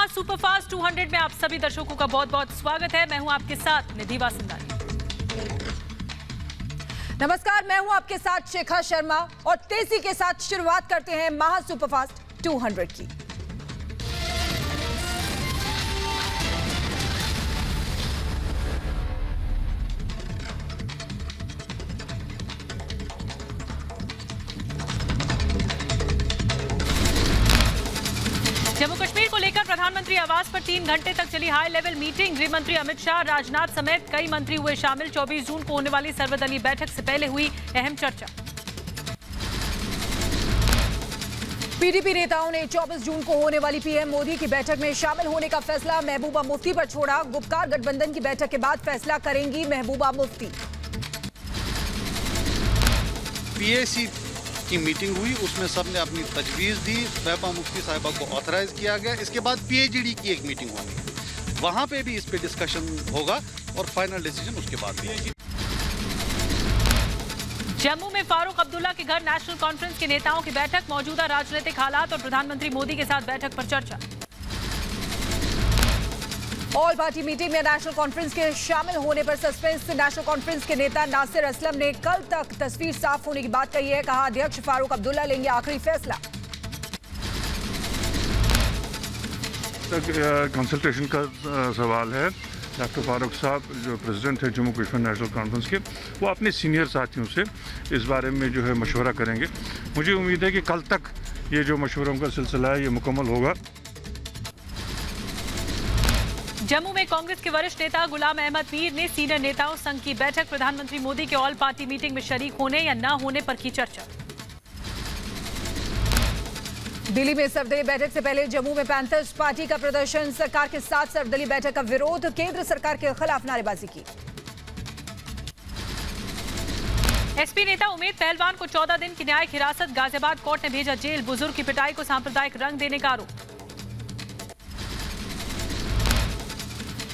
Superfast 200 में आप सभी दर्शकों का बहुत बहुत स्वागत है। मैं हूं आपके साथ निधि वासंदानी। नमस्कार, मैं हूं आपके साथ शिखा शर्मा और तेजी के साथ शुरुआत करते हैं महा सुपरफास्ट 200 की। जम्मू कश्मीर को लेकर प्रधानमंत्री आवास पर 3 घंटे तक चली हाई लेवल मीटिंग। गृह मंत्री अमित शाह, राजनाथ समेत कई मंत्री हुए शामिल। 24 जून को होने वाली सर्वदलीय बैठक से पहले हुई अहम चर्चा। पीडीपी नेताओं ने 24 जून को होने वाली पीएम मोदी की बैठक में शामिल होने का फैसला महबूबा मुफ्ती पर छोड़ा। गुपकार गठबंधन की बैठक के बाद फैसला करेंगी महबूबा मुफ्ती। पीएसी की मीटिंग हुई, उसमें सबने अपनी तजवीज़ दी। महबूबा मुफ्ती साहिबा को ऑथराइज किया गया। इसके बाद पीएचडी की एक मीटिंग होगी, वहां पे भी इस पे डिस्कशन होगा और फाइनल डिसीजन उसके बाद भी। जम्मू में फारूक अब्दुल्ला के घर नेशनल कॉन्फ्रेंस के नेताओं की बैठक। मौजूदा राजनीतिक हालात और प्रधानमंत्री मोदी के साथ बैठक पर चर्चा। ऑल पार्टी मीटिंग में नेशनल कॉन्फ्रेंस के शामिल होने पर सस्पेंस। नेशनल कॉन्फ्रेंस के नेता नासिर असलम ने कल तक तस्वीर साफ होने की बात कही है। कहा, अध्यक्ष फारूक अब्दुल्ला लेंगे आखिरी फैसला। कंसल्टेशन का सवाल है। डॉक्टर फारूक साहब जो प्रेसिडेंट है जम्मू कश्मीर नेशनल कॉन्फ्रेंस के, वो अपने सीनियर साथियों से इस बारे में जो है मशवरा करेंगे। मुझे उम्मीद है कि कल तक ये जो मशवरों का सिलसिला है ये मुकम्मल होगा। जम्मू में कांग्रेस के वरिष्ठ नेता गुलाम अहमद मीर ने सीनियर नेताओं संघ की बैठक। प्रधानमंत्री मोदी के ऑल पार्टी मीटिंग में शरीक होने या न होने पर की चर्चा। दिल्ली में सर्वदलीय बैठक से पहले जम्मू में पैंथर्स पार्टी का प्रदर्शन। सरकार के साथ सर्वदलीय बैठक का विरोध। केंद्र सरकार के खिलाफ नारेबाजी की। एसपी नेता उमेद पहलवान को 14 दिन की न्यायिक हिरासत। गाजियाबाद कोर्ट ने भेजा जेल। बुजुर्ग की पिटाई को सांप्रदायिक रंग देने का आरोप।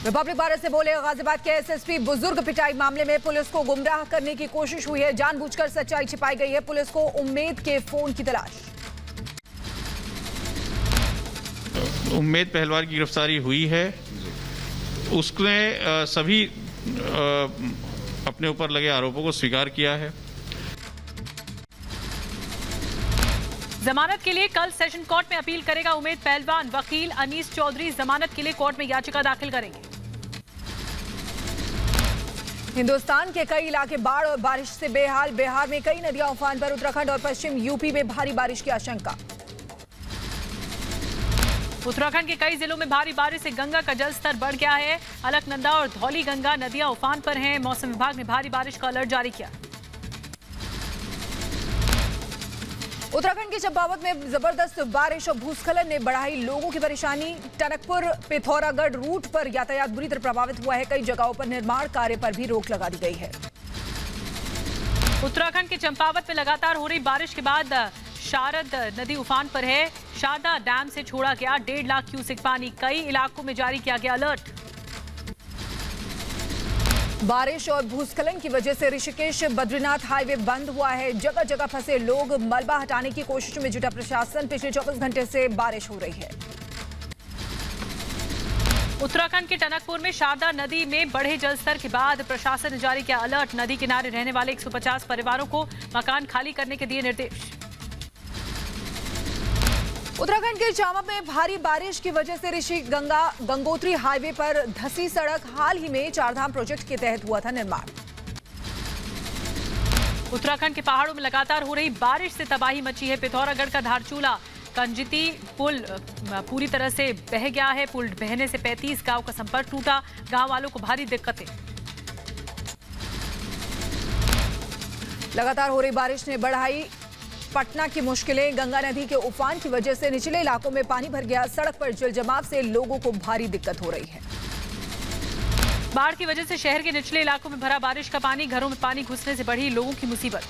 रिपब्लिक भारत से बोले गाजियाबाद के एसएसपी, बुजुर्ग पिटाई मामले में पुलिस को गुमराह करने की कोशिश हुई है। जानबूझकर सच्चाई छिपाई गई है। पुलिस को उम्मेद के फोन की तलाश। उम्मेद पहलवान की गिरफ्तारी हुई है। उसने सभी अपने ऊपर लगे आरोपों को स्वीकार किया है। जमानत के लिए कल सेशन कोर्ट में अपील करेगा उमेद पहलवान। वकील अनीस चौधरी जमानत के लिए कोर्ट में याचिका दाखिल करेंगे। हिंदुस्तान के कई इलाके बाढ़ और बारिश से बेहाल। बिहार में कई नदियां उफान पर। उत्तराखंड और पश्चिम यूपी में भारी बारिश की आशंका। उत्तराखंड के कई जिलों में भारी बारिश से गंगा का जलस्तर बढ़ गया है। अलकनंदा और धौली गंगा नदियां उफान पर हैं। मौसम विभाग ने भारी बारिश का अलर्ट जारी किया। उत्तराखंड के चंपावत में जबरदस्त बारिश और भूस्खलन ने बढ़ाई लोगों की परेशानी। टनकपुर पिथौरागढ़ रूट पर यातायात बुरी तरह प्रभावित हुआ है। कई जगहों पर निर्माण कार्य पर भी रोक लगा दी गई है। उत्तराखंड के चंपावत में लगातार हो रही बारिश के बाद शारद नदी उफान पर है। शारदा डैम से छोड़ा गया 1.5 लाख क्यूसेक पानी। कई इलाकों में जारी किया गया अलर्ट। बारिश और भूस्खलन की वजह से ऋषिकेश बद्रीनाथ हाईवे बंद हुआ है। जगह जगह फंसे लोग। मलबा हटाने की कोशिश में जुटा प्रशासन। पिछले 24 घंटे से बारिश हो रही है। उत्तराखंड के टनकपुर में शारदा नदी में बढ़े जलस्तर के बाद प्रशासन ने जारी किया अलर्ट। नदी किनारे रहने वाले 150 परिवारों को मकान खाली करने के दिए निर्देश। उत्तराखंड के चामा में भारी बारिश की वजह से ऋषि गंगा गंगोत्री हाईवे पर धंसी सड़क। हाल ही में चारधाम प्रोजेक्ट के तहत हुआ था निर्माण। उत्तराखंड के पहाड़ों में लगातार हो रही बारिश से तबाही मची है। पिथौरागढ़ का धारचूला कंजती पुल पूरी तरह से बह गया है। पुल बहने से 35 गांव का संपर्क टूटा। गांव वालों को भारी दिक्कतें। लगातार हो रही बारिश ने बढ़ाई पटना की मुश्किलें। गंगा नदी के उफान की वजह से निचले इलाकों में पानी भर गया। सड़क पर जलजमाव से लोगों को भारी दिक्कत हो रही है। बाढ़ की वजह से शहर के निचले इलाकों में भरा बारिश का पानी। घरों में पानी घुसने से बढ़ी लोगों की मुसीबत।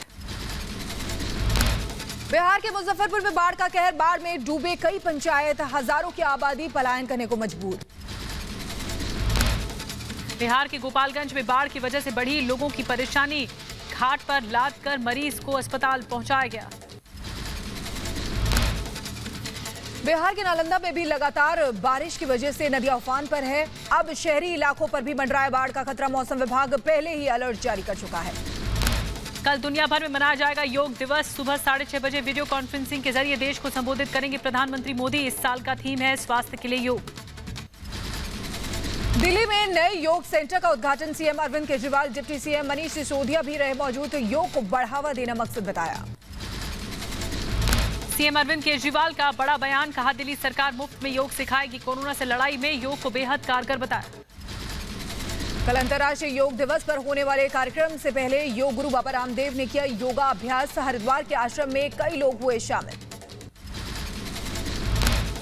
बिहार के मुजफ्फरपुर में बाढ़ का कहर। बाढ़ में डूबे कई पंचायत। हजारों की आबादी पलायन करने को मजबूर। बिहार के गोपालगंज में बाढ़ की वजह से बढ़ी लोगों की परेशानी। घाट पर लाद कर मरीज को अस्पताल पहुंचाया गया। बिहार के नालंदा में भी लगातार बारिश की वजह से नदियां उफान पर है। अब शहरी इलाकों पर भी मंडराए बाढ़ का खतरा। मौसम विभाग पहले ही अलर्ट जारी कर चुका है। कल दुनिया भर में मनाया जाएगा योग दिवस। सुबह 6:30 बजे वीडियो कॉन्फ्रेंसिंग के जरिए देश को संबोधित करेंगे प्रधानमंत्री मोदी। इस साल का थीम है स्वास्थ्य के लिए योग। दिल्ली में नए योग सेंटर का उद्घाटन CM Arvind Kejriwal, deputy CM Manish Sisodia भी रहे मौजूद। योग को बढ़ावा देना मकसद बताया। सीएम अरविंद केजरीवाल का बड़ा बयान, कहा दिल्ली सरकार मुफ्त में योग सिखाएगी। कोरोना से लड़ाई में योग को बेहद कारगर बताया। कल अंतर्राष्ट्रीय योग दिवस पर होने वाले कार्यक्रम से पहले योग गुरु बाबा रामदेव ने किया योगाभ्यास। हरिद्वार के आश्रम में कई लोग हुए शामिल।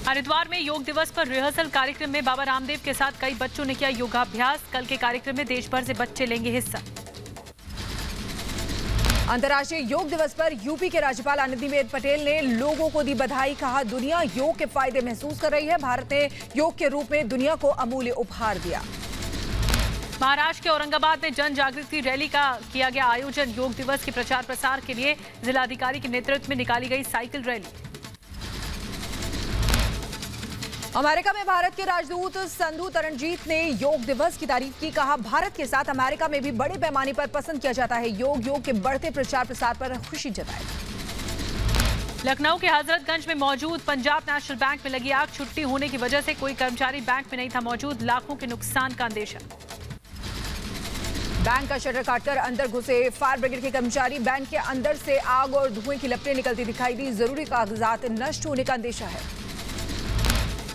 हरिद्वार में योग दिवस पर रिहर्सल कार्यक्रम में बाबा रामदेव के साथ कई बच्चों ने किया योगाभ्यास। कल के कार्यक्रम में देश भर से बच्चे लेंगे हिस्सा। अंतर्राष्ट्रीय योग दिवस पर यूपी के राज्यपाल आनंदीबेन पटेल ने लोगों को दी बधाई। कहा दुनिया योग के फायदे महसूस कर रही है। भारत ने योग के रूप में दुनिया को अमूल्य उपहार दिया। महाराष्ट्र के औरंगाबाद में जन जागृति रैली का किया गया आयोजन। योग दिवस के प्रचार प्रसार के लिए जिलाधिकारी के नेतृत्व में निकाली गई साइकिल रैली। अमेरिका में भारत के राजदूत संधू तरनजीत ने योग दिवस की तारीफ की। कहा भारत के साथ अमेरिका में भी बड़े पैमाने पर पसंद किया जाता है योग के बढ़ते प्रचार प्रसार पर खुशी जताई। लखनऊ के हजरतगंज में मौजूद पंजाब नेशनल बैंक में लगी आग। छुट्टी होने की वजह से कोई कर्मचारी बैंक में नहीं था मौजूद। लाखों के नुकसान का अंदेशा। बैंक का शटर काटकर अंदर घुसे फायर ब्रिगेड के कर्मचारी। बैंक के अंदर से आग और धुएं की लपटें निकलती दिखाई दी। जरूरी कागजात नष्ट होने का अंदेशा है।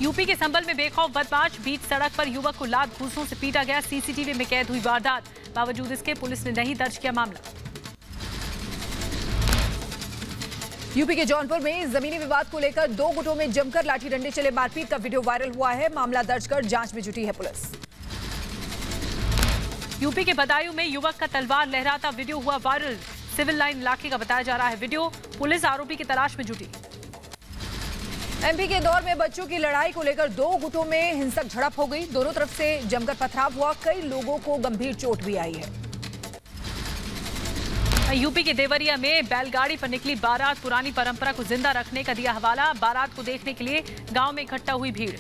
यूपी के संभल में बेखौफ बदमाश, बीच सड़क पर युवक को लात घूंसों से पीटा गया। सीसीटीवी में कैद हुई वारदात। बावजूद इसके पुलिस ने नहीं दर्ज किया मामला। यूपी के जौनपुर में जमीनी विवाद को लेकर दो गुटों में जमकर लाठी डंडे चले। मारपीट का वीडियो वायरल हुआ है। मामला दर्ज कर जांच में जुटी है पुलिस। यूपी के बदायूं में युवक का तलवार लहराता वीडियो हुआ वायरल। सिविल लाइन इलाके का बताया जा रहा है वीडियो। पुलिस आरोपी की तलाश में जुटी। एमपी के इंदौर में बच्चों की लड़ाई को लेकर दो गुटों में हिंसक झड़प हो गई। दोनों तरफ से जमकर पथराव हुआ। कई लोगों को गंभीर चोट भी आई है। यूपी के देवरिया में बैलगाड़ी पर निकली बारात। पुरानी परंपरा को जिंदा रखने का दिया हवाला। बारात को देखने के लिए गांव में इकट्ठा हुई भीड़।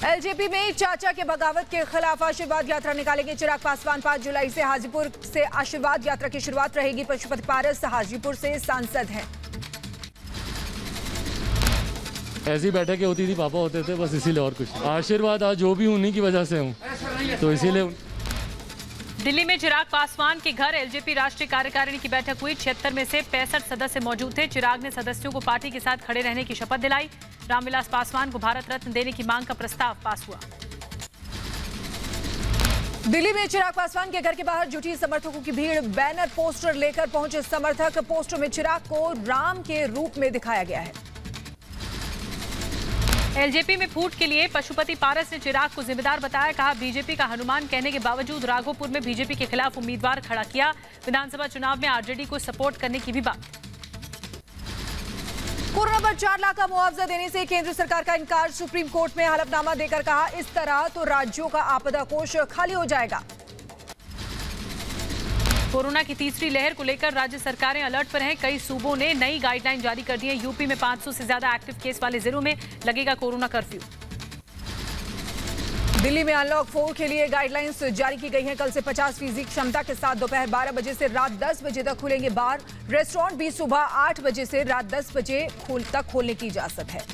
एलजेपी में चाचा के बगावत के खिलाफ आशीर्वाद यात्रा निकालेंगे चिराग पासवान। 5 जुलाई से हाजीपुर से आशीर्वाद यात्रा की शुरुआत रहेगी। पशुपति पारस हाजीपुर से सांसद हैं। ऐसी बैठकें होती थी, पापा होते थे, बस इसीलिए और कुछ नहीं। आशीर्वाद आज जो भी उन्हीं की वजह से हूँ, तो इसीलिए। दिल्ली में चिराग पासवान के घर एलजेपी राष्ट्रीय कार्यकारिणी की बैठक हुई। 76 में से 65 सदस्य मौजूद थे। चिराग ने सदस्यों को पार्टी के साथ खड़े रहने की शपथ दिलाई। रामविलास पासवान को भारत रत्न देने की मांग का प्रस्ताव पास हुआ। दिल्ली में चिराग पासवान के घर के बाहर जुटी समर्थकों की भीड़। बैनर पोस्टर लेकर पहुंचे समर्थक। पोस्टर में चिराग को राम के रूप में दिखाया गया है। एलजेपी में फूट के लिए पशुपति पारस ने चिराग को जिम्मेदार बताया। कहा बीजेपी का हनुमान कहने के बावजूद राघोपुर में बीजेपी के खिलाफ उम्मीदवार खड़ा किया। विधानसभा चुनाव में आरजेडी को सपोर्ट करने की भी बात। कोरोना पर 4 लाख का मुआवजा देने से केंद्र सरकार का इनकार। सुप्रीम कोर्ट में हलफनामा देकर कहा इस तरह तो राज्यों का आपदा कोष खाली हो जाएगा। कोरोना की तीसरी लहर को लेकर राज्य सरकारें अलर्ट पर हैं। कई सूबों ने नई गाइडलाइन जारी कर दी है। यूपी में 500 से ज्यादा एक्टिव केस वाले जिलों में लगेगा कोरोना कर्फ्यू। दिल्ली में अनलॉक 4 के लिए गाइडलाइंस जारी की गई हैं। कल से 50% क्षमता के साथ दोपहर 12 बजे से रात 10 बजे तक खुलेंगे बार। रेस्टोरेंट भी सुबह 8 बजे से रात 10 बजे तक खोलने की इजाजत है।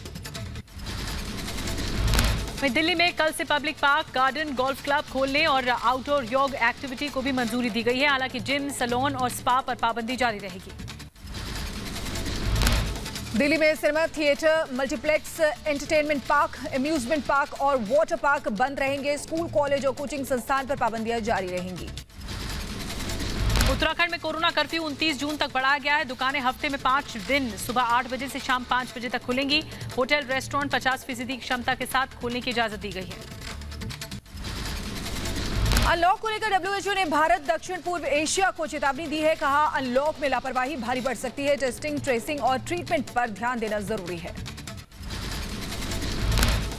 वहीं दिल्ली में कल से public park, garden, golf club खोलने और आउटडोर योग एक्टिविटी को भी मंजूरी दी गई है। हालांकि जिम, सैलून और स्पा पर पाबंदी जारी रहेगी। दिल्ली में cinema, theatre, multiplex, entertainment park, amusement park और वाटर पार्क बंद रहेंगे। स्कूल, कॉलेज और कोचिंग संस्थान पर पाबंदियां जारी रहेंगी। उत्तराखंड में कोरोना कर्फ्यू 29 जून तक बढ़ाया गया है। दुकानें हफ्ते में 5 दिन सुबह 8 बजे से शाम 5 बजे तक खुलेंगी। होटल, रेस्टोरेंट 50% क्षमता के साथ खोलने की इजाजत दी गई है। अनलॉक को लेकर WHO ने भारत, दक्षिण पूर्व एशिया को चेतावनी दी है। कहा अनलॉक में लापरवाही भारी पड़ सकती है। टेस्टिंग, ट्रेसिंग और ट्रीटमेंट पर ध्यान देना जरूरी है।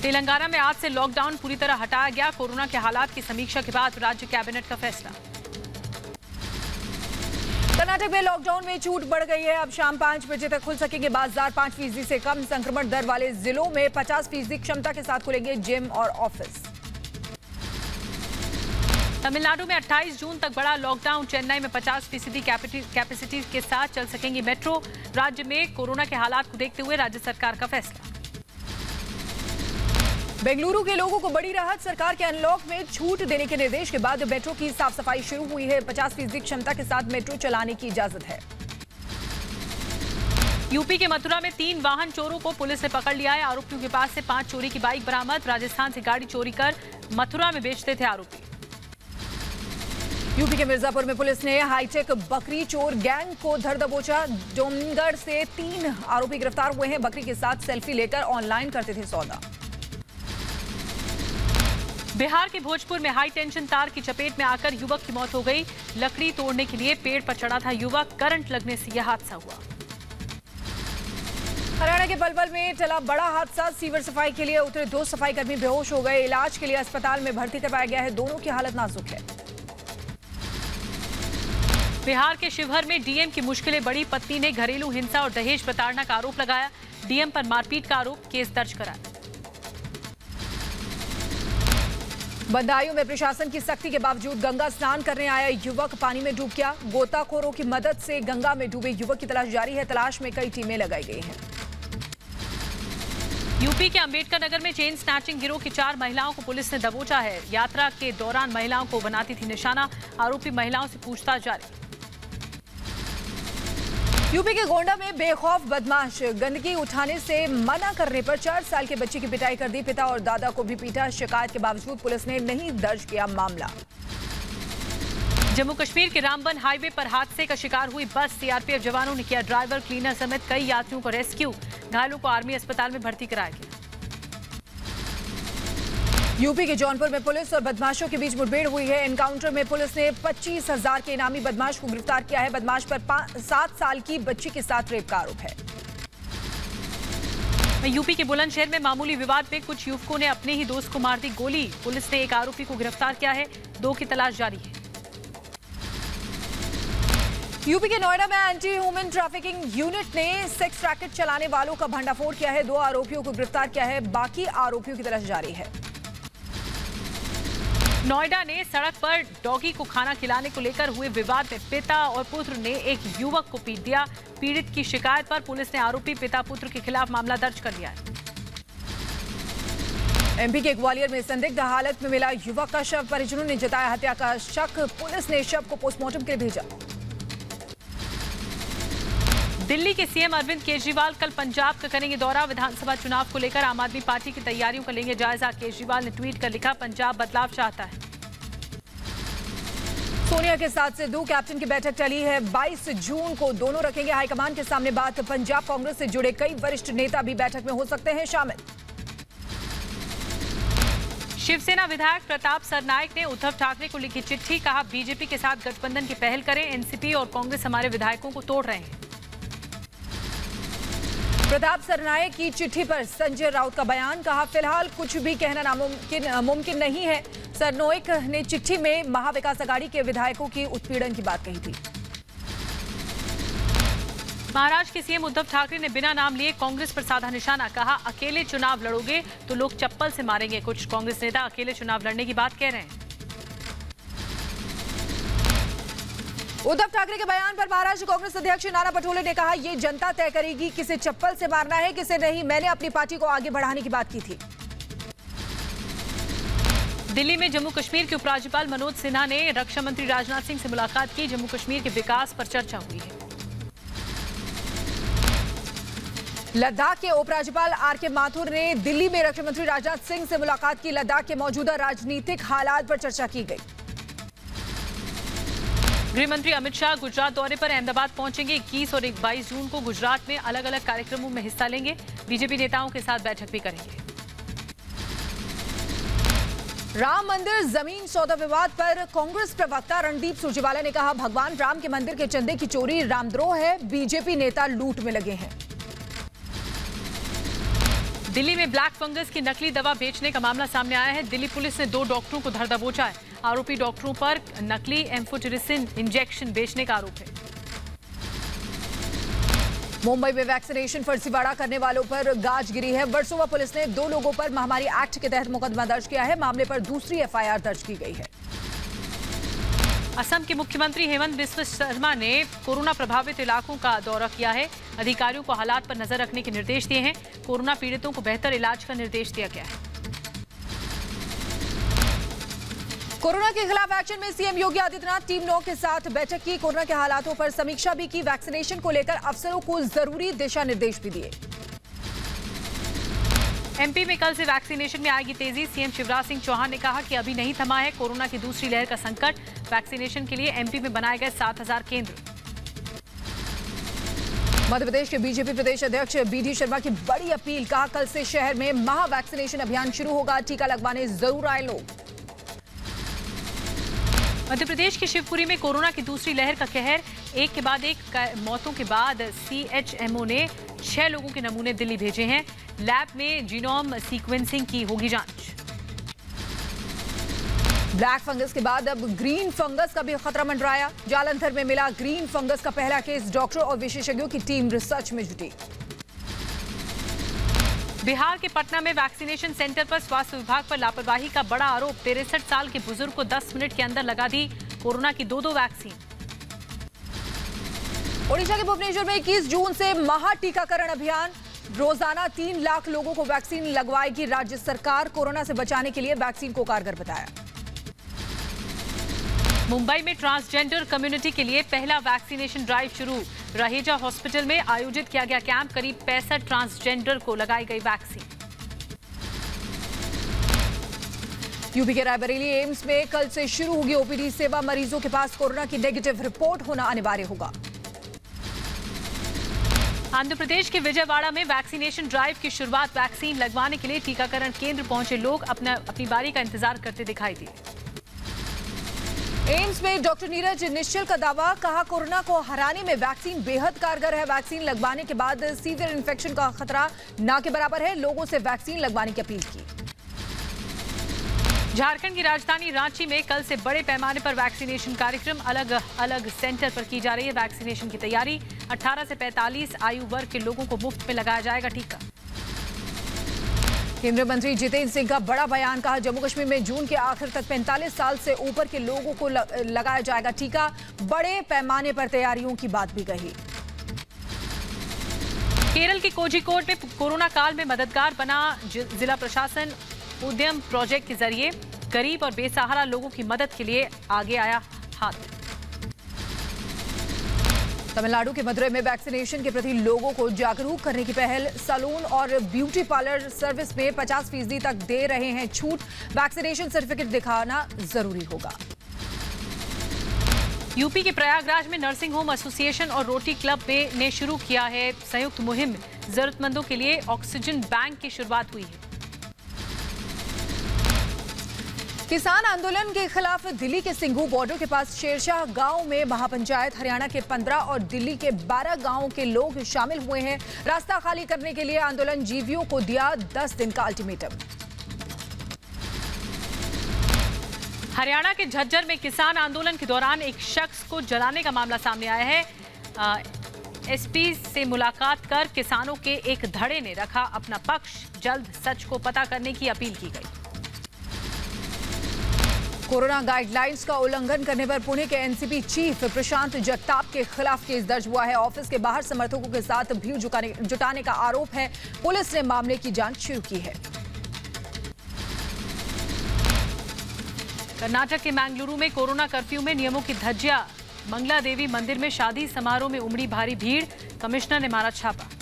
तेलंगाना में आज से लॉकडाउन पूरी तरह हटाया गया। कोरोना के हालात की समीक्षा के बाद राज्य कैबिनेट का फैसला। कर्नाटक में लॉकडाउन में छूट बढ़ गई है। अब शाम 5 बजे तक खुल सकेंगे बाजार। 5% से कम संक्रमण दर वाले जिलों में 50% क्षमता के साथ खुलेंगे जिम और ऑफिस। तमिलनाडु में 28 जून तक बड़ा लॉकडाउन। चेन्नई में 50% कैपेसिटी के साथ चल सकेंगी मेट्रो। राज्य में कोरोना के हालात को देखते हुए राज्य सरकार का फैसला। बेंगलुरु के लोगों को बड़ी राहत। सरकार के अनलॉक में छूट देने के निर्देश के बाद मेट्रो की साफ सफाई शुरू हुई है। 50% क्षमता के साथ मेट्रो चलाने की इजाजत है। यूपी के मथुरा में 3 वाहन चोरों को पुलिस ने पकड़ लिया है। आरोपियों के पास से 5 चोरी की बाइक बरामद। राजस्थान से गाड़ी चोरी कर मथुरा में बेचते थे आरोपी। यूपी के मिर्जापुर में पुलिस ने हाईटेक बकरी चोर गैंग को धर दबोचा। डोमगढ़ से 3 आरोपी गिरफ्तार हुए हैं। बकरी के साथ सेल्फी लेकर ऑनलाइन करते थे सौदा। बिहार के भोजपुर में हाई टेंशन तार की चपेट में आकर युवक की मौत हो गई। लकड़ी तोड़ने के लिए पेड़ पर चढ़ा था युवक। करंट लगने से यह हादसा हुआ। हरियाणा के पलवल में चला बड़ा हादसा। सीवर सफाई के लिए उतरे 2 सफाई कर्मी बेहोश हो गए। इलाज के लिए अस्पताल में भर्ती करवाया गया है। दोनों की हालत नाजुक है। बिहार के शिवहर में डीएम की मुश्किलें बढ़ी। पत्नी ने घरेलू हिंसा और दहेज प्रताड़ना का आरोप लगाया। डीएम पर मारपीट का आरोप, केस दर्ज कराया। बदायूं में प्रशासन की सख्ती के बावजूद गंगा स्नान करने आया युवक पानी में डूब गया। गोताखोरों की मदद से गंगा में डूबे युवक की तलाश जारी है। तलाश में कई टीमें लगाई गई हैं। यूपी के अंबेडकर नगर में चेन स्नैचिंग गिरोह की 4 महिलाओं को पुलिस ने दबोचा है। यात्रा के दौरान महिलाओं को बनाती थी निशाना। आरोपी महिलाओं से पूछताछ जारी। यूपी के गोंडा में बेखौफ बदमाश गंदगी उठाने से मना करने पर 4 साल के बच्चे की पिटाई कर दी। पिता और दादा को भी पीटा। शिकायत के बावजूद पुलिस ने नहीं दर्ज किया मामला। जम्मू कश्मीर के रामबन हाईवे पर हादसे का शिकार हुई बस। सीआरपीएफ जवानों ने किया ड्राइवर, क्लीनर समेत कई यात्रियों को रेस्क्यू। घायलों को आर्मी अस्पताल में भर्ती कराया गया। यूपी के जौनपुर में पुलिस और बदमाशों के बीच मुठभेड़ हुई है। एनकाउंटर में पुलिस ने 25,000 के इनामी बदमाश को गिरफ्तार किया है। बदमाश पर 7 साल की बच्ची के साथ रेप का आरोप है। यूपी के बुलंदशहर में मामूली विवाद में कुछ युवकों ने अपने ही दोस्त को मार दी गोली। पुलिस ने एक आरोपी को गिरफ्तार किया है। 2 की तलाश जारी है। यूपी के नोएडा में एंटी ह्यूमन ट्रैफिकिंग यूनिट ने सेक्स रैकेट चलाने वालों का भंडाफोड़ किया है। 2 आरोपियों को गिरफ्तार किया है। बाकी आरोपियों की तलाश जारी है। नोएडा ने सड़क पर डॉगी को खाना खिलाने को लेकर हुए विवाद में पिता और पुत्र ने एक युवक को पीट दिया। पीड़ित की शिकायत पर पुलिस ने आरोपी पिता पुत्र के खिलाफ मामला दर्ज कर लिया है। एमपी के ग्वालियर में संदिग्ध हालत में मिला युवक का शव। परिजनों ने जताया हत्या का शक। पुलिस ने शव को पोस्टमार्टम के लिए भेजा। दिल्ली के सीएम अरविंद केजरीवाल कल पंजाब का करेंगे दौरा। विधानसभा चुनाव को लेकर आम आदमी पार्टी की तैयारियों का लेंगे जायजा। केजरीवाल ने ट्वीट कर लिखा, पंजाब बदलाव चाहता है। सोनिया के साथ सिद्धू कैप्टन की बैठक टली है। 22 जून को दोनों रखेंगे हाईकमान के सामने बात। पंजाब कांग्रेस से जुड़े कई वरिष्ठ नेता भी बैठक में हो सकते हैं शामिल। शिवसेना विधायक प्रताप सरनायक ने उद्धव ठाकरे को लिखी चिट्ठी। कहा, बीजेपी के साथ गठबंधन की पहल करें। एनसीपी और कांग्रेस हमारे विधायकों को तोड़ रहे हैं। प्रताप सरनायक की चिट्ठी पर संजय राउत का बयान। कहा, फिलहाल कुछ भी कहना मुमकिन नहीं है। सरनायक ने चिट्ठी में महाविकास अघाड़ी के विधायकों की उत्पीड़न की बात कही थी। महाराष्ट्र के सीएम उद्धव ठाकरे ने बिना नाम लिए कांग्रेस पर साधा निशाना। कहा, अकेले चुनाव लड़ोगे तो लोग चप्पल से मारेंगे। कुछ कांग्रेस नेता अकेले चुनाव लड़ने की बात कह रहे हैं। उद्धव ठाकरे के बयान पर महाराष्ट्र कांग्रेस अध्यक्ष नाना पटोले ने कहा, ये जनता तय करेगी किसे चप्पल से मारना है किसे नहीं। मैंने अपनी पार्टी को आगे बढ़ाने की बात की थी। दिल्ली में जम्मू कश्मीर के उपराज्यपाल मनोज सिन्हा ने रक्षा मंत्री राजनाथ सिंह से मुलाकात की। जम्मू कश्मीर के विकास पर चर्चा हुई है। लद्दाख के उपराज्यपाल आर.के. माथुर ने दिल्ली में रक्षा मंत्री राजनाथ सिंह से मुलाकात की। लद्दाख के मौजूदा राजनीतिक हालात पर चर्चा की गई। गृह मंत्री अमित शाह गुजरात दौरे पर अहमदाबाद पहुंचेंगे। 21 और 22 जून को गुजरात में अलग अलग कार्यक्रमों में हिस्सा लेंगे। बीजेपी नेताओं के साथ बैठक भी करेंगे। राम मंदिर जमीन सौदा विवाद पर कांग्रेस प्रवक्ता रणदीप सुरजेवाला ने कहा, भगवान राम के मंदिर के चंदे की चोरी रामद्रोह है। बीजेपी नेता लूट में लगे हैं। दिल्ली में ब्लैक फंगस की नकली दवा बेचने का मामला सामने आया है। दिल्ली पुलिस ने 2 डॉक्टरों को धर दबोचा है। आरोपी डॉक्टरों पर नकली एम्फोटेरिसिन इंजेक्शन बेचने का आरोप है। मुंबई में वैक्सीनेशन फर्जीवाड़ा करने वालों पर गाज गिरी है। वर्सोवा पुलिस ने 2 लोगों पर महामारी एक्ट के तहत मुकदमा दर्ज किया है। मामले पर दूसरी एफआईआर दर्ज की गई है। असम के मुख्यमंत्री हेमंत बिस्व शर्मा ने कोरोना प्रभावित इलाकों का दौरा किया है। अधिकारियों को हालात पर नजर रखने के निर्देश दिए हैं। कोरोना पीड़ितों को बेहतर इलाज का निर्देश दिया गया है। कोरोना के खिलाफ एक्शन में सीएम योगी आदित्यनाथ टीम 9 के साथ बैठक की। कोरोना के हालातों पर समीक्षा भी की। वैक्सीनेशन को लेकर अफसरों को जरूरी दिशा निर्देश भी दिए। एमपी में कल से वैक्सीनेशन में आएगी तेजी। सीएम शिवराज सिंह चौहान ने कहा कि अभी नहीं थमा है कोरोना की दूसरी लहर का संकट। वैक्सीनेशन के लिए एमपी में बनाए गए 7000 केंद्र। मध्य प्रदेश के बीजेपी प्रदेश अध्यक्ष बीडी शर्मा की बड़ी अपील। कहा कल से शहर में महा वैक्सीनेशन अभियान शुरू होगा। टीका लगवाने जरूर आए लोग। मध्य प्रदेश के शिवपुरी में कोरोना की दूसरी लहर का कहर। एक के बाद एक मौतों के बाद सीएचएमओ ने 6 लोगों के नमूने दिल्ली भेजे हैं। लैब में जीनोम सीक्वेंसिंग की होगी जांच। ब्लैक फंगस के बाद अब ग्रीन फंगस का भी खतरा मंडराया। जालंधर में मिला ग्रीन फंगस का पहला केस। डॉक्टरों और विशेषज्ञों की टीम रिसर्च में जुटी। बिहार के पटना में वैक्सीनेशन सेंटर पर स्वास्थ्य विभाग पर लापरवाही का बड़ा आरोप। 63 साल के बुजुर्ग को 10 मिनट के अंदर लगा दी कोरोना की 2 वैक्सीन। ओडिशा के भुवनेश्वर में 21 जून से महा टीकाकरण अभियान। रोजाना 3 लाख लोगों को वैक्सीन लगवाएगी राज्य सरकार। कोरोना से बचाने के लिए वैक्सीन को कारगर बताया। मुंबई में ट्रांसजेंडर कम्युनिटी के लिए पहला वैक्सीनेशन ड्राइव शुरू। रहेजा हॉस्पिटल में आयोजित किया गया कैंप। करीब 65 ट्रांसजेंडर को लगाई गई वैक्सीन। यूपी के रायबरेली एम्स में कल से शुरू होगी ओपीडी सेवा। मरीजों के पास कोरोना की नेगेटिव रिपोर्ट होना अनिवार्य होगा। आंध्र प्रदेश के विजयवाड़ा में वैक्सीनेशन ड्राइव की शुरुआत। वैक्सीन लगवाने के लिए टीकाकरण केंद्र पहुंचे लोग अपनी बारी का इंतजार करते दिखाई दिए। एम्स में डॉक्टर नीरज निश्चल का दावा। कहा कोरोना को हराने में वैक्सीन बेहद कारगर है। वैक्सीन लगवाने के बाद सीवियर इन्फेक्शन का खतरा ना के बराबर है। लोगों से वैक्सीन लगवाने की अपील की। झारखंड की राजधानी रांची में कल से बड़े पैमाने पर वैक्सीनेशन कार्यक्रम। अलग अलग सेंटर पर की जा रही है वैक्सीनेशन की तैयारी। 18 से 45 आयु वर्ग के लोगों को मुफ्त में लगाया जाएगा टीका। केंद्रीय मंत्री जितेंद्र सिंह का बड़ा बयान। कहा जम्मू कश्मीर में जून के आखिर तक 45 साल से ऊपर के लोगों को लगाया जाएगा टीका। बड़े पैमाने पर तैयारियों की बात भी कही। केरल के कोझिकोड में कोरोना काल में मददगार बना जिला प्रशासन। उद्यम प्रोजेक्ट के जरिए गरीब और बेसहारा लोगों की मदद के लिए आगे आया हाथ। तमिलनाडु के मदुरई में वैक्सीनेशन के प्रति लोगों को जागरूक करने की पहल। सैलून और ब्यूटी पार्लर सर्विस में 50% तक दे रहे हैं छूट। वैक्सीनेशन सर्टिफिकेट दिखाना जरूरी होगा। यूपी के प्रयागराज में नर्सिंग होम एसोसिएशन और रोटी क्लब ने शुरू किया है संयुक्त मुहिम। जरूरतमंदों के लिए ऑक्सीजन बैंक की शुरुआत हुई है। किसान आंदोलन के खिलाफ दिल्ली के सिंघू बॉर्डर के पास शेरशाह गांव में महापंचायत। हरियाणा के 15 और दिल्ली के 12 गांवों के लोग शामिल हुए हैं। रास्ता खाली करने के लिए आंदोलन जीवियों को दिया 10 दिन का अल्टीमेटम। हरियाणा के झज्जर में किसान आंदोलन के दौरान एक शख्स को जलाने का मामला सामने आया है। एसपी से मुलाकात कर किसानों के एक धड़े ने रखा अपना पक्ष। जल्द सच को पता करने की अपील की गई। कोरोना गाइडलाइंस का उल्लंघन करने पर पुणे के एनसीपी चीफ प्रशांत जगताप के खिलाफ केस दर्ज हुआ है। ऑफिस के बाहर समर्थकों के साथ भीड़ जुटाने का आरोप है। पुलिस ने मामले की जांच शुरू की है। कर्नाटक के मैंगलुरु में कोरोना कर्फ्यू में नियमों की धज्जियां। मंगला देवी मंदिर में शादी समारोह में उमड़ी भारी भीड़। कमिश्नर ने मारा छापा।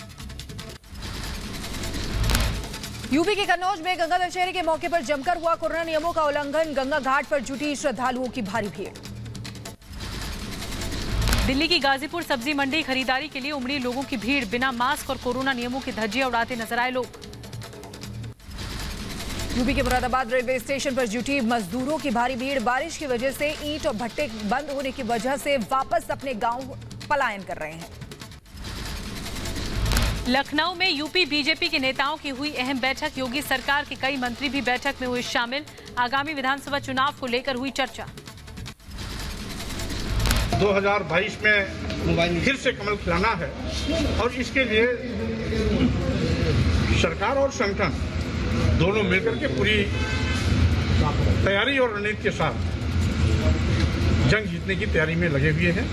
यूपी के कन्नौज में गंगा दशहरे के मौके पर जमकर हुआ कोरोना नियमों का उल्लंघन। गंगा घाट पर जुटी श्रद्धालुओं की भारी भीड़। दिल्ली की गाजीपुर सब्जी मंडी खरीदारी के लिए उमड़ी लोगों की भीड़। बिना मास्क और कोरोना नियमों की धज्जियां उड़ाते नजर आए लोग। यूपी के मुरादाबाद रेलवे स्टेशन पर जुटी मजदूरों की भारी भीड़। बारिश की वजह से ईंट और भट्टे बंद होने की वजह से वापस अपने गांव पलायन कर रहे हैं। लखनऊ में यूपी बीजेपी के नेताओं की हुई अहम बैठक। योगी सरकार के कई मंत्री भी बैठक में हुए शामिल। आगामी विधानसभा चुनाव को लेकर हुई चर्चा। 2022 में फिर से कमल खिलाना है और इसके लिए सरकार और संगठन दोनों मिलकर के पूरी तैयारी और रणनीति के साथ जंग जीतने की तैयारी में लगे हुए हैं।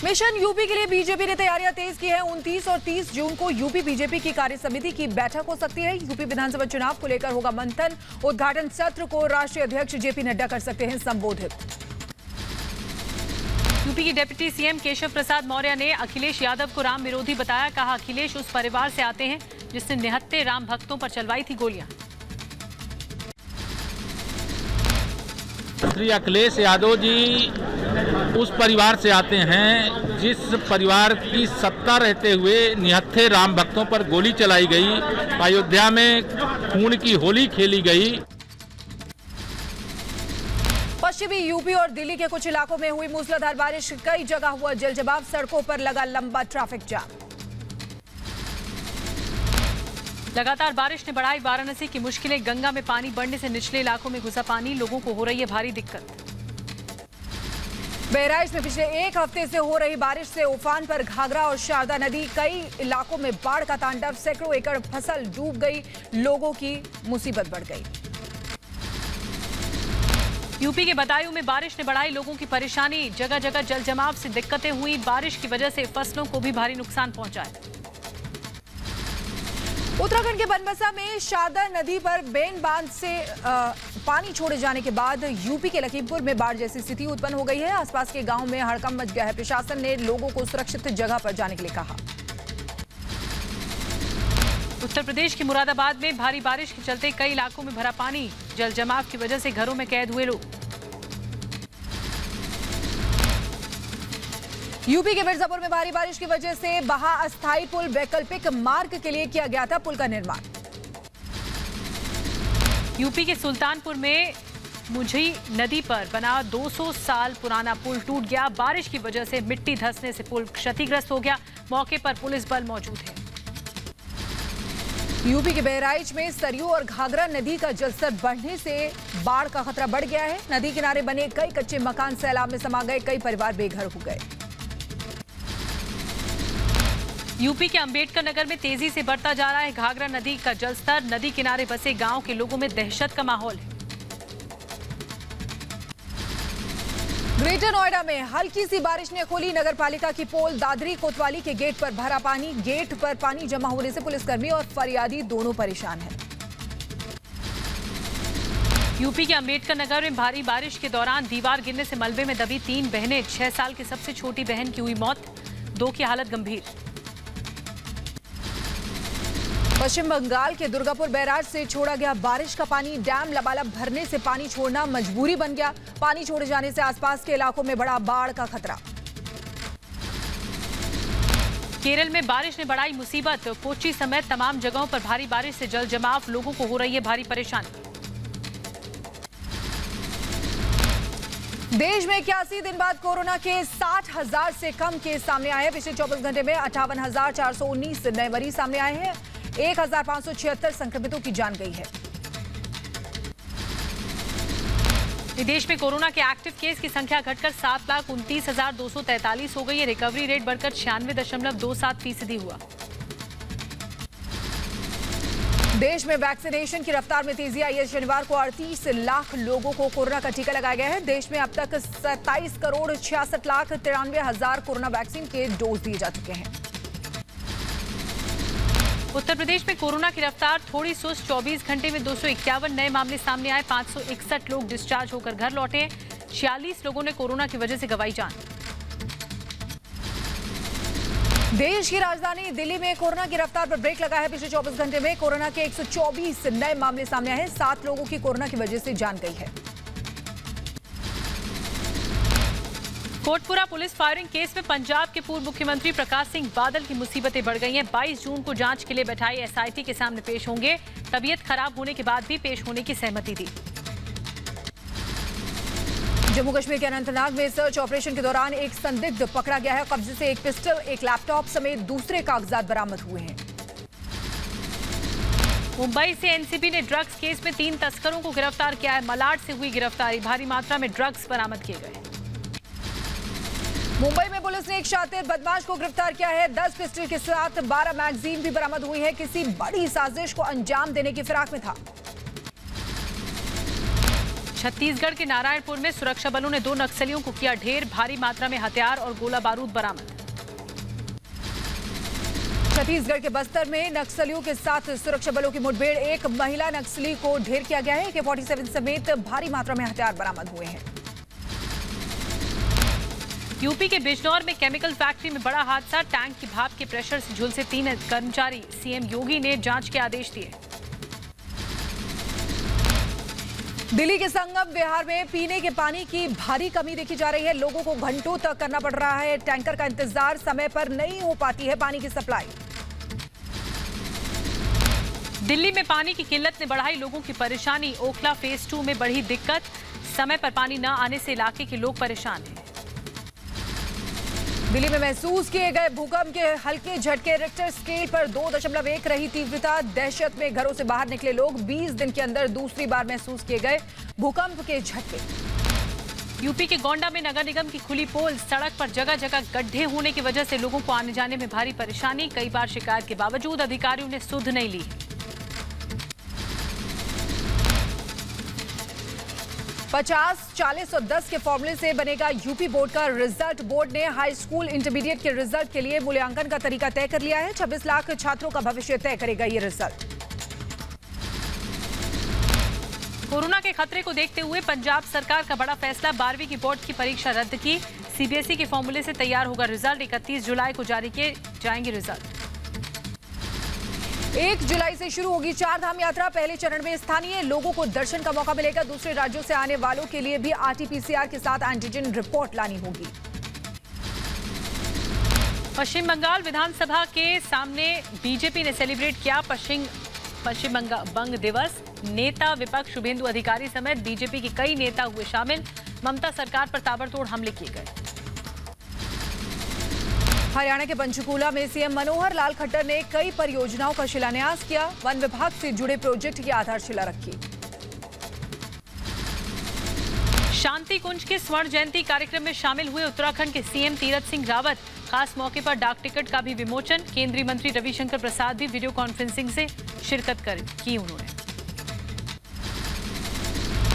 मिशन यूपी के लिए बीजेपी ने तैयारियां तेज की है। 29 और 30 जून को यूपी बीजेपी की कार्य समिति की बैठक हो सकती है। यूपी विधानसभा चुनाव को लेकर होगा मंथन। उद्घाटन सत्र को राष्ट्रीय अध्यक्ष जेपी नड्डा कर सकते हैं संबोधित। यूपी के डिप्टी सीएम केशव प्रसाद मौर्य ने अखिलेश यादव को राम विरोधी बताया। कहा अखिलेश उस परिवार से आते हैं जिसने निहत्थे राम भक्तों पर चलवाई थी गोलियां। श्री अखिलेश यादव जी उस परिवार से आते हैं जिस परिवार की सत्ता रहते हुए निहत्थे राम भक्तों पर गोली चलाई गई, अयोध्या में खून की होली खेली गई। पश्चिमी यूपी और दिल्ली के कुछ इलाकों में हुई मूसलाधार बारिश। कई जगह हुआ जलजमाव। सड़कों पर लगा लंबा ट्रैफिक जाम। लगातार बारिश ने बढ़ाई वाराणसी की मुश्किलें। गंगा में पानी बढ़ने से निचले इलाकों में घुसा पानी। लोगों को हो रही है भारी दिक्कत। बहराइच में पिछले एक हफ्ते से हो रही बारिश से उफान पर घाघरा और शारदा नदी। कई इलाकों में बाढ़ का तांडव। सैकड़ों एकड़ फसल डूब गई। लोगों की मुसीबत बढ़ गई। यूपी के बदायूं में बारिश ने बढ़ाई लोगों की परेशानी। जगह जगह जल जमाव से दिक्कतें हुई। बारिश की वजह से फसलों को भी भारी नुकसान पहुंचा है। उत्तराखंड के बनबसा में शारदा नदी पर बेन बांध से पानी छोड़े जाने के बाद यूपी के लखीमपुर में बाढ़ जैसी स्थिति उत्पन्न हो गई है। आसपास के गांव में हड़कंप मच गया है। प्रशासन ने लोगों को सुरक्षित जगह पर जाने के लिए कहा। उत्तर प्रदेश के मुरादाबाद में भारी बारिश के चलते कई इलाकों में भरा पानी। जल जमाव की वजह से घरों में कैद हुए लोग। यूपी के मिर्जापुर में भारी बारिश की वजह से बहा अस्थायी पुल। वैकल्पिक मार्ग के लिए किया गया था पुल का निर्माण। यूपी के सुल्तानपुर में मुझी नदी पर बना 200 साल पुराना पुल टूट गया। बारिश की वजह से मिट्टी धंसने से पुल क्षतिग्रस्त हो गया। मौके पर पुलिस बल मौजूद है। यूपी के बहराइच में सरयू और घाघरा नदी का जलस्तर बढ़ने से बाढ़ का खतरा बढ़ गया है। नदी किनारे बने कई कच्चे मकान सैलाब में समा गए। कई परिवार बेघर हो गए। यूपी के अंबेडकर नगर में तेजी से बढ़ता जा रहा है घाघरा नदी का जलस्तर। नदी किनारे बसे गांव के लोगों में दहशत का माहौल है। ग्रेटर नोएडा में हल्की सी बारिश ने खोली नगर पालिका की पोल। दादरी कोतवाली के गेट पर भरा पानी। गेट पर पानी जमा होने से पुलिसकर्मी और फरियादी दोनों परेशान हैं। यूपी के अंबेडकर नगर में भारी बारिश के दौरान दीवार गिरने से मलबे में दबी 3 बहनें। 6 साल की सबसे छोटी बहन की हुई मौत। 2 की हालत गंभीर। पश्चिम बंगाल के दुर्गापुर बैराज से छोड़ा गया बारिश का पानी। डैम लबालब भरने से पानी छोड़ना मजबूरी बन गया। पानी छोड़े जाने से आसपास के इलाकों में बढ़ा बाढ़ का खतरा। केरल में बारिश ने बढ़ाई मुसीबत। कोच्चि समेत तमाम जगहों पर भारी बारिश से जल जमाव। लोगों को हो रही है भारी परेशानी। देश में 81 दिन बाद कोरोना के 60,000 से कम केस सामने आए हैं। पिछले 24 घंटे में 58,419 नए मरीज सामने आए हैं। 1,576 संक्रमितों की जान गई है। देश में कोरोना के एक्टिव केस की संख्या घटकर 7,29,243 हो गई है। रिकवरी रेट बढ़कर 96.27% हुआ। देश में वैक्सीनेशन की रफ्तार में तेजी आई है। शनिवार को 38 लाख लोगों को कोरोना का टीका लगाया गया है। देश में अब तक 27,66,93,000 कोरोना वैक्सीन के डोज दिए जा चुके हैं। उत्तर प्रदेश में कोरोना की रफ्तार थोड़ी सुस्त। 24 घंटे में 251 नए मामले सामने आए। 561 लोग डिस्चार्ज होकर घर लौटे। 46 लोगों ने कोरोना की वजह से गंवाई जान। देश की राजधानी दिल्ली में कोरोना की रफ्तार पर ब्रेक लगा है। पिछले 24 घंटे में कोरोना के 124 नए मामले सामने आए हैं। 7 लोगों की कोरोना की वजह से जान गई है। कोटपुरा पुलिस फायरिंग केस में पंजाब के पूर्व मुख्यमंत्री प्रकाश सिंह बादल की मुसीबतें बढ़ गई हैं। 22 जून को जांच के लिए बैठाई एसआईटी के सामने पेश होंगे। तबीयत खराब होने के बाद भी पेश होने की सहमति दी। जम्मू कश्मीर के अनंतनाग में सर्च ऑपरेशन के दौरान एक संदिग्ध पकड़ा गया है। कब्जे से एक पिस्टल, एक लैपटॉप समेत दूसरे कागजात बरामद हुए हैं। मुंबई से एनसीबी ने ड्रग्स केस में 3 तस्करों को गिरफ्तार किया है। मलाड से हुई गिरफ्तारी। भारी मात्रा में ड्रग्स बरामद किए गए। मुंबई में पुलिस ने एक शातिर बदमाश को गिरफ्तार किया है। 10 पिस्टल के साथ 12 मैगजीन भी बरामद हुई है। किसी बड़ी साजिश को अंजाम देने की फिराक में था। छत्तीसगढ़ के नारायणपुर में सुरक्षा बलों ने 2 नक्सलियों को किया ढेर। भारी मात्रा में हथियार और गोला बारूद बरामद। छत्तीसगढ़ के बस्तर में नक्सलियों के साथ सुरक्षा बलों की मुठभेड़। एक महिला नक्सली को ढेर किया गया है। AK-47 समेत भारी मात्रा में हथियार बरामद हुए हैं। यूपी के बिजनौर में केमिकल फैक्ट्री में बड़ा हादसा। टैंक की भाप के प्रेशर से झुलसे 3 कर्मचारी। सीएम योगी ने जांच के आदेश दिए। दिल्ली के संगम विहार में पीने के पानी की भारी कमी देखी जा रही है। लोगों को घंटों तक करना पड़ रहा है। टैंकर का इंतजार, समय पर नहीं हो पाती है पानी की सप्लाई। दिल्ली में पानी की किल्लत ने बढ़ाई लोगों की परेशानी। ओखला फेज 2 में बढ़ी दिक्कत। समय पर पानी न आने से इलाके के लोग परेशान हैं। दिल्ली में महसूस किए गए भूकंप के हल्के झटके। रिक्टर स्केल पर 2.1 रही तीव्रता। दहशत में घरों से बाहर निकले लोग। 20 दिन के अंदर दूसरी बार महसूस किए गए भूकंप के झटके। यूपी के गोंडा में नगर निगम की खुली पोल। सड़क पर जगह जगह गड्ढे होने की वजह से लोगों को आने जाने में भारी परेशानी। कई बार शिकायत के बावजूद अधिकारियों ने सुध नहीं ली। 50, 40 और 10 के फॉर्मूले से बनेगा यूपी बोर्ड का रिजल्ट। बोर्ड ने हाई स्कूल इंटरमीडिएट के रिजल्ट के लिए मूल्यांकन का तरीका तय कर लिया है। 26 लाख छात्रों का भविष्य तय करेगा ये रिजल्ट। कोरोना के खतरे को देखते हुए पंजाब सरकार का बड़ा फैसला। 12वीं की बोर्ड की परीक्षा रद्द की। सीबीएसई के फॉर्मूले से तैयार होगा रिजल्ट। 31 जुलाई को जारी किए जाएंगे रिजल्ट। 1 जुलाई से शुरू होगी 4 धाम यात्रा। पहले चरण में स्थानीय लोगों को दर्शन का मौका मिलेगा। दूसरे राज्यों से आने वालों के लिए भी RT-PCR के साथ एंटीजन रिपोर्ट लानी होगी। पश्चिम बंगाल विधानसभा के सामने बीजेपी ने सेलिब्रेट किया पश्चिम बंग दिवस। नेता विपक्ष शुभेंदु अधिकारी समेत बीजेपी के कई नेता हुए शामिल। ममता सरकार पर ताबड़तोड़ हमले किए गए। हरियाणा के पंचकूला में सीएम मनोहर लाल खट्टर ने कई परियोजनाओं का शिलान्यास किया। वन विभाग से जुड़े प्रोजेक्ट की आधारशिला रखी। शांति कुंज के स्वर्ण जयंती कार्यक्रम में शामिल हुए उत्तराखंड के सीएम तीरथ सिंह रावत। खास मौके पर डाक टिकट का भी विमोचन। केंद्रीय मंत्री रविशंकर प्रसाद भी वीडियो कॉन्फ्रेंसिंग से शिरकत की उन्होंने।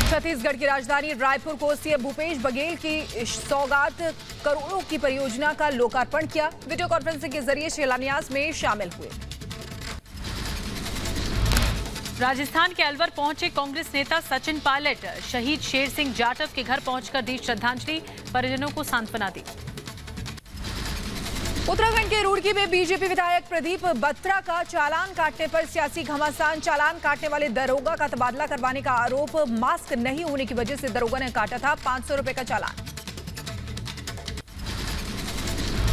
छत्तीसगढ़ की राजधानी रायपुर को सीएम भूपेश बघेल की सौगात करोड़ों की परियोजना का लोकार्पण किया। वीडियो कॉन्फ्रेंसिंग के जरिए शिलान्यास में शामिल हुए। राजस्थान के अलवर पहुंचे कांग्रेस नेता सचिन पायलट। शहीद शेर सिंह जाटव के घर पहुंचकर दी श्रद्धांजलि। परिजनों को सांत्वना दी। उत्तराखंड के रुड़की में बीजेपी विधायक प्रदीप बत्रा का चालान काटने पर सियासी घमासान। चालान काटने वाले दरोगा का तबादला करवाने का आरोप। मास्क नहीं होने की वजह से दरोगा ने काटा था 500 रुपए का चालान।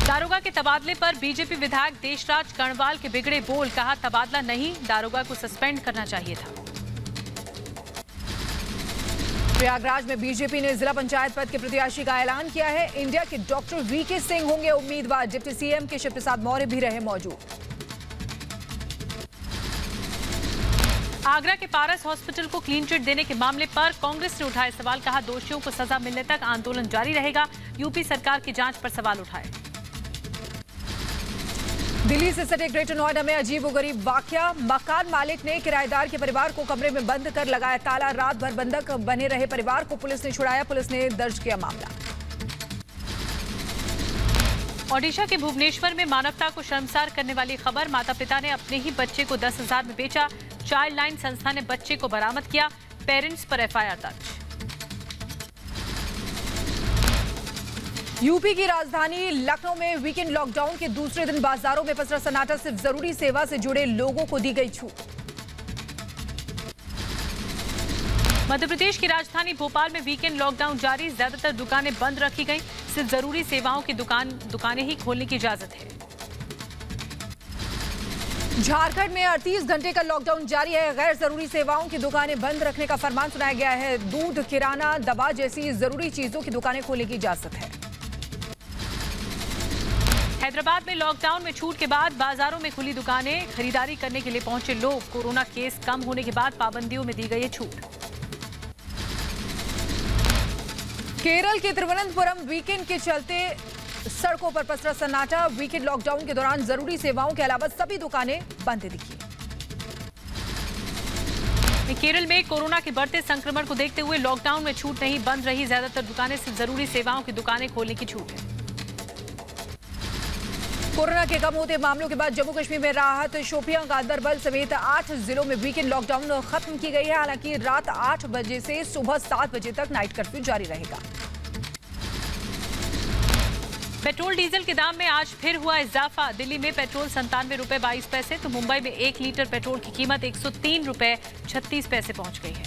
दारोगा के तबादले पर बीजेपी विधायक देशराज कर्णवाल के बिगड़े बोल। कहा तबादला नहीं, दारोगा को सस्पेंड करना चाहिए था। प्रयागराज में बीजेपी ने जिला पंचायत पद के प्रत्याशी का ऐलान किया है। इंडिया के डॉक्टर वीके सिंह होंगे उम्मीदवार। डिप्टी सीएम केशव प्रसाद मौर्य भी रहे मौजूद। आगरा के पारस हॉस्पिटल को क्लीन चिट देने के मामले पर कांग्रेस ने उठाए सवाल। कहा दोषियों को सजा मिलने तक आंदोलन जारी रहेगा। यूपी सरकार की जांच पर सवाल उठाए। दिल्ली से सटे ग्रेटर नोएडा में अजीबोगरीब वाकया। मकान मालिक ने किराएदार के परिवार को कमरे में बंद कर लगाया ताला। रात भर बंधक बने रहे परिवार को पुलिस ने छुड़ाया। पुलिस ने दर्ज किया मामला। ओडिशा के भुवनेश्वर में मानवता को शर्मसार करने वाली खबर। माता पिता ने अपने ही बच्चे को 10,000 में बेचा। चाइल्ड लाइन संस्था ने बच्चे को बरामद किया। पेरेंट्स पर FIR दर्ज। यूपी की राजधानी लखनऊ में वीकेंड लॉकडाउन के दूसरे दिन बाजारों में पसरा सन्नाटा। सिर्फ जरूरी सेवा से जुड़े लोगों को दी गई छूट। मध्य प्रदेश की राजधानी भोपाल में वीकेंड लॉकडाउन जारी। ज्यादातर दुकानें बंद रखी गईं। सिर्फ जरूरी सेवाओं की दुकानें ही खोलने की इजाजत है। झारखंड में 38 घंटे का लॉकडाउन जारी है। गैर जरूरी सेवाओं की दुकानें बंद रखने का फरमान सुनाया गया है। दूध, किराना, दवा जैसी जरूरी चीजों की दुकानें खोलने की इजाजत है। हैदराबाद में लॉकडाउन में छूट के बाद बाजारों में खुली दुकानें। खरीदारी करने के लिए पहुंचे लोग। कोरोना केस कम होने के बाद पाबंदियों में दी गई है छूट। केरल के तिरुवनंतपुरम वीकेंड के चलते सड़कों पर पसरा सन्नाटा। वीकेंड लॉकडाउन के दौरान जरूरी सेवाओं के अलावा सभी दुकानें बंद दिखी। केरल में कोरोना के बढ़ते संक्रमण को देखते हुए लॉकडाउन में छूट नहीं, बंद रही ज्यादातर दुकानें। सिर्फ जरूरी सेवाओं की दुकानें खोलने की छूट है। कोरोना के कम होते मामलों के बाद जम्मू कश्मीर में राहत। शोपियां, गांदरबल समेत 8 जिलों में वीकेंड लॉकडाउन खत्म की गई है। हालांकि रात 8 बजे से सुबह 7 बजे तक नाइट कर्फ्यू जारी रहेगा। पेट्रोल डीजल के दाम में आज फिर हुआ इजाफा। दिल्ली में पेट्रोल 97 रुपए 22 पैसे तो मुंबई में 1 लीटर पेट्रोल की कीमत 103 रुपए 36 पैसे पहुंच गई है।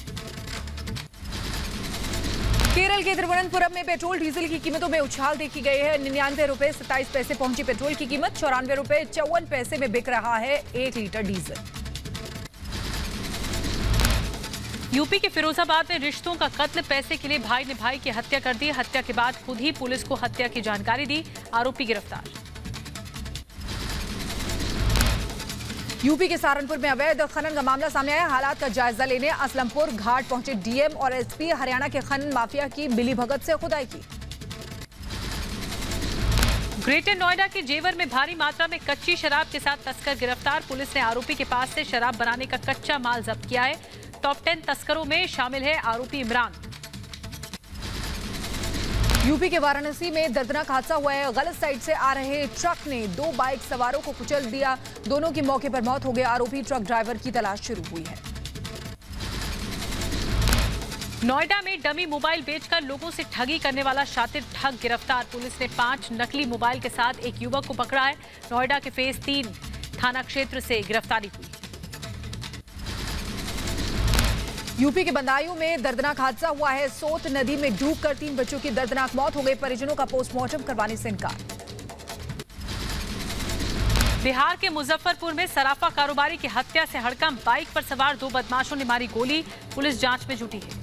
केरल के तिरुवनंतपुरम में पेट्रोल डीजल की कीमतों में उछाल देखी गई है। 99 रुपए 27 पैसे पहुंची पेट्रोल की कीमत। 94 रुपए 54 पैसे में बिक रहा है 1 लीटर डीजल। यूपी के फिरोजाबाद में रिश्तों का कत्ल। पैसे के लिए भाई ने भाई की हत्या कर दी। हत्या के बाद खुद ही पुलिस को हत्या की जानकारी दी। आरोपी गिरफ्तार। यूपी के सहारनपुर में अवैध खनन का मामला सामने आया। हालात का जायजा लेने असलमपुर घाट पहुंचे डीएम और एसपी। हरियाणा के खनन माफिया की मिलीभगत से खुदाई की। ग्रेटर नोएडा के जेवर में भारी मात्रा में कच्ची शराब के साथ तस्कर गिरफ्तार। पुलिस ने आरोपी के पास से शराब बनाने का कच्चा माल जब्त किया है। टॉप 10 तस्करों में शामिल है आरोपी इमरान। यूपी के वाराणसी में दर्दनाक हादसा हुआ है। गलत साइड से आ रहे ट्रक ने 2 बाइक सवारों को कुचल दिया। दोनों की मौके पर मौत हो गई। आरोपी ट्रक ड्राइवर की तलाश शुरू हुई है। नोएडा में डमी मोबाइल बेचकर लोगों से ठगी करने वाला शातिर ठग गिरफ्तार। पुलिस ने 5 नकली मोबाइल के साथ एक युवक को पकड़ा है। नोएडा के फेज 3 थाना क्षेत्र से गिरफ्तारी हुई। यूपी के बदायूं में दर्दनाक हादसा हुआ है। सोत नदी में डूबकर 3 बच्चों की दर्दनाक मौत हो गई। परिजनों का पोस्टमार्टम करवाने से इनकार। बिहार के मुजफ्फरपुर में सराफा कारोबारी की हत्या से हड़कंप। बाइक पर सवार 2 बदमाशों ने मारी गोली। पुलिस जांच में जुटी है।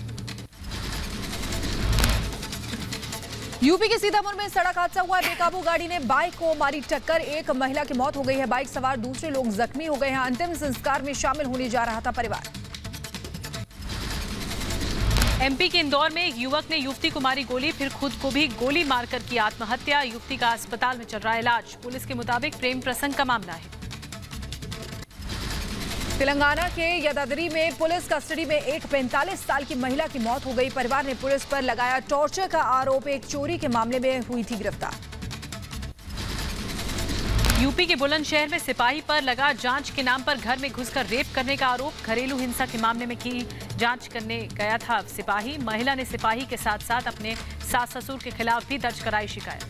यूपी के सीतापुर में सड़क हादसा हुआ है। बेकाबू गाड़ी ने बाइक को मारी टक्कर। एक महिला की मौत हो गई है। बाइक सवार दूसरे लोग जख्मी हो गए हैं। अंतिम संस्कार में शामिल होने जा रहा था परिवार। एमपी के इंदौर में एक युवक ने युवती को मारी गोली, फिर खुद को भी गोली मारकर की आत्महत्या। युवती का अस्पताल में चल रहा है इलाज। पुलिस के मुताबिक प्रेम प्रसंग का मामला है। तेलंगाना के यादाद्री में पुलिस कस्टडी में एक 45 साल की महिला की मौत हो गई। परिवार ने पुलिस पर लगाया टॉर्चर का आरोप। एक चोरी के मामले में हुई थी गिरफ्तार। यूपी के बुलंदशहर में सिपाही पर लगा जांच के नाम पर घर में घुसकर रेप करने का आरोप। घरेलू हिंसा के मामले में की जांच करने गया था सिपाही। महिला ने सिपाही के साथ साथ अपने सास ससुर के खिलाफ भी दर्ज कराई शिकायत।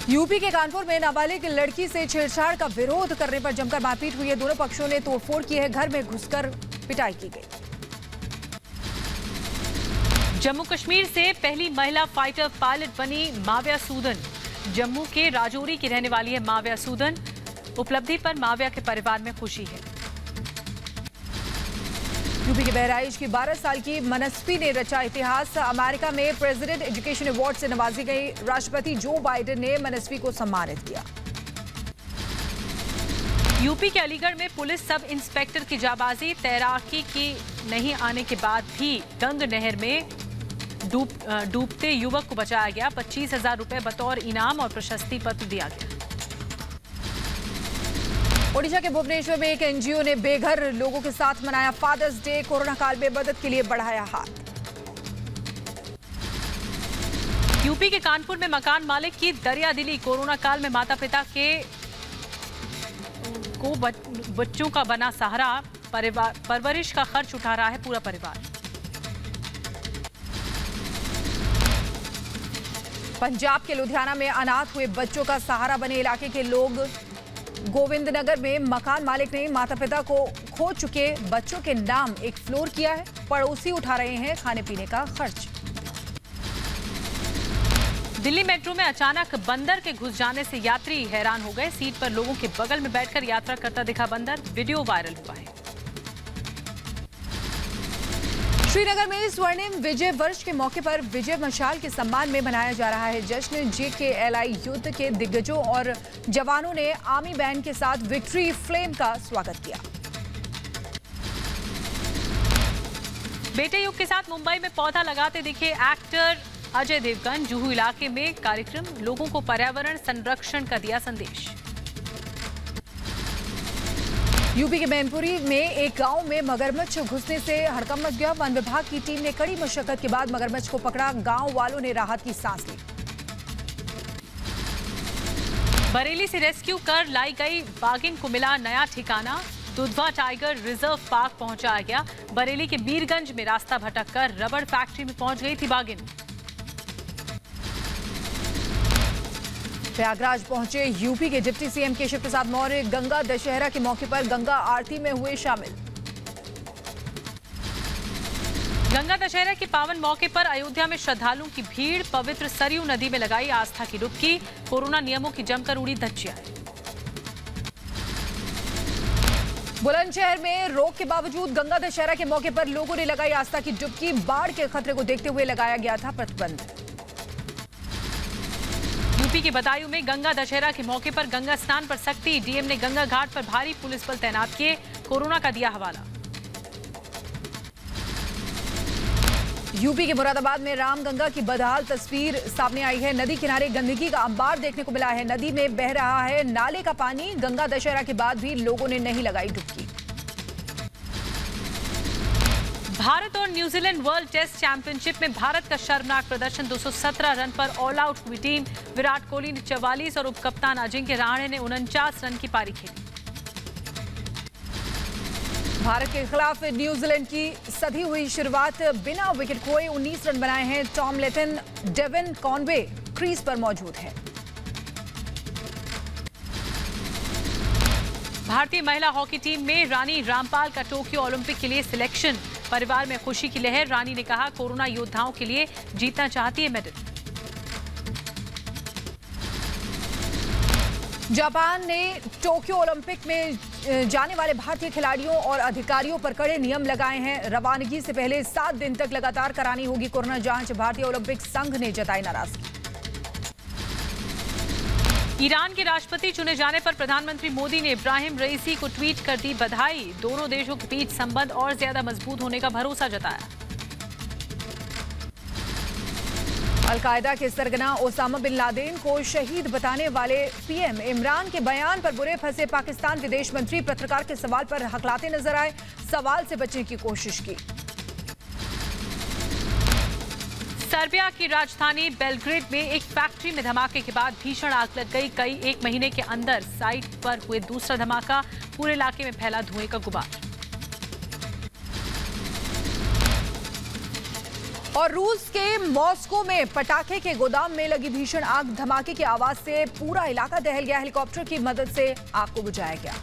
यूपी के कानपुर में नाबालिग लड़की से छेड़छाड़ का विरोध करने पर जमकर मारपीट हुई है। दोनों पक्षों ने तोड़फोड़ की है। घर में घुसकर पिटाई की गई। जम्मू कश्मीर से पहली महिला फाइटर पायलट बनी माव्या सूदन। जम्मू के राजौरी की रहने वाली है माव्या सूदन। उपलब्धि पर माव्या के परिवार में खुशी है। यूपी के बहराइच की 12 साल की मनस्वी ने रचा इतिहास। अमेरिका में प्रेसिडेंट एजुकेशन अवार्ड से नवाजी गई। राष्ट्रपति जो बाइडेन ने मनस्वी को सम्मानित किया। यूपी के अलीगढ़ में पुलिस सब इंस्पेक्टर की जाबाजी। तैराकी की नहीं आने के बाद भी गंग नहर में डूबते युवक को बचाया गया। 25,000 रुपए बतौर इनाम और प्रशस्ति पत्र दिया गया। ओडिशा के भुवनेश्वर में एक एनजीओ ने बेघर लोगों के साथ मनाया फादर्स डे। कोरोना काल में मदद के लिए बढ़ाया हाथ। यूपी के कानपुर में मकान मालिक की दरियादिली। कोरोना काल में माता पिता को बच्चों का बना सहारा। परवरिश का खर्च उठा रहा है पूरा परिवार। पंजाब के लुधियाना में अनाथ हुए बच्चों का सहारा बने इलाके के लोग। गोविंदनगर में मकान मालिक ने माता पिता को खो चुके बच्चों के नाम एक फ्लोर किया है। पड़ोसी उठा रहे हैं खाने पीने का खर्च। दिल्ली मेट्रो में अचानक बंदर के घुस जाने से यात्री हैरान हो गए। सीट पर लोगों के बगल में बैठकर यात्रा करता दिखा बंदर। वीडियो वायरल हुआ है। श्रीनगर में स्वर्णिम विजय वर्ष के मौके पर विजय मशाल के सम्मान में मनाया जा रहा है जश्न। JKLI युद्ध के दिग्गजों और जवानों ने आर्मी बैंड के साथ विक्ट्री फ्लेम का स्वागत किया। बेटे युग के साथ मुंबई में पौधा लगाते दिखे एक्टर अजय देवगन जुहू इलाके में कार्यक्रम, लोगों को पर्यावरण संरक्षण का दिया संदेश। यूपी के मैनपुरी में एक गांव में मगरमच्छ घुसने से हड़कंप मच गया। वन विभाग की टीम ने कड़ी मशक्कत के बाद मगरमच्छ को पकड़ा। गांव वालों ने राहत की सांस ली। बरेली से रेस्क्यू कर लाई गई बाघिन को मिला नया ठिकाना। दुधवा टाइगर रिजर्व पार्क पहुंचाया गया। बरेली के मीरगंज में रास्ता भटककर रबड़ फैक्ट्री में पहुंच गई थी बाघिन। प्रयागराज पहुंचे यूपी के डिप्टी सीएम केशव प्रसाद मौर्य। गंगा दशहरा के मौके पर गंगा आरती में हुए शामिल। गंगा दशहरा के पावन मौके पर अयोध्या में श्रद्धालुओं की भीड़। पवित्र सरयू नदी में लगाई आस्था की डुबकी। कोरोना नियमों की जमकर उड़ी धज्जियां। बुलंदशहर में रोक के बावजूद गंगा दशहरा के मौके पर लोगों ने लगाई आस्था की डुबकी। बाढ़ के खतरे को देखते हुए लगाया गया था प्रतिबंध। यूपी के बदायूं में गंगा दशहरा के मौके पर गंगा स्नान पर सख्ती। डीएम ने गंगा घाट पर भारी पुलिस बल तैनात किए। कोरोना का दिया हवाला। यूपी के मुरादाबाद में रामगंगा की बदहाल तस्वीर सामने आई है। नदी किनारे गंदगी का अंबार देखने को मिला है। नदी में बह रहा है नाले का पानी। गंगा दशहरा के बाद भी लोगों ने नहीं लगाई डुबकी। भारत और न्यूजीलैंड वर्ल्ड टेस्ट चैंपियनशिप में भारत का शर्मनाक प्रदर्शन। 217 रन पर ऑल आउट हुई टीम। विराट कोहली ने 44 और उपकप्तान अजिंक्य रहाणे ने 49 रन की पारी खेली। भारत के खिलाफ न्यूजीलैंड की सधी हुई शुरुआत। बिना विकेट खोए 19 रन बनाए हैं टॉम लेथन। डेविन कॉनवे क्रीज पर मौजूद है। भारतीय महिला हॉकी टीम में रानी रामपाल का टोक्यो ओलंपिक के लिए सिलेक्शन। परिवार में खुशी की लहर। रानी ने कहा, कोरोना योद्धाओं के लिए जीतना चाहती है मेडल। जापान ने टोक्यो ओलंपिक में जाने वाले भारतीय खिलाड़ियों और अधिकारियों पर कड़े नियम लगाए हैं। रवानगी से पहले 7 दिन तक लगातार करानी होगी कोरोना जांच। भारतीय ओलंपिक संघ ने जताई नाराजगी। ईरान के राष्ट्रपति चुने जाने पर प्रधानमंत्री मोदी ने इब्राहिम रईसी को ट्वीट कर दी बधाई। दोनों देशों के बीच संबंध और ज्यादा मजबूत होने का भरोसा जताया। अलकायदा के सरगना ओसामा बिन लादेन को शहीद बताने वाले पीएम इमरान के बयान पर बुरे फंसे पाकिस्तान विदेश मंत्री पत्रकार के सवाल पर हकलाते नजर आए। सवाल से बचने की कोशिश की। सर्बिया की राजधानी बेलग्रेड में एक फैक्ट्री में धमाके के बाद भीषण आग लग गई। एक महीने के अंदर साइट पर हुए दूसरा धमाका। पूरे इलाके में फैला धुएं का गुबार। और रूस के मॉस्को में पटाखे के गोदाम में लगी भीषण आग। धमाके की आवाज से पूरा इलाका दहल गया। हेलीकॉप्टर की मदद से आग को बुझाया गया।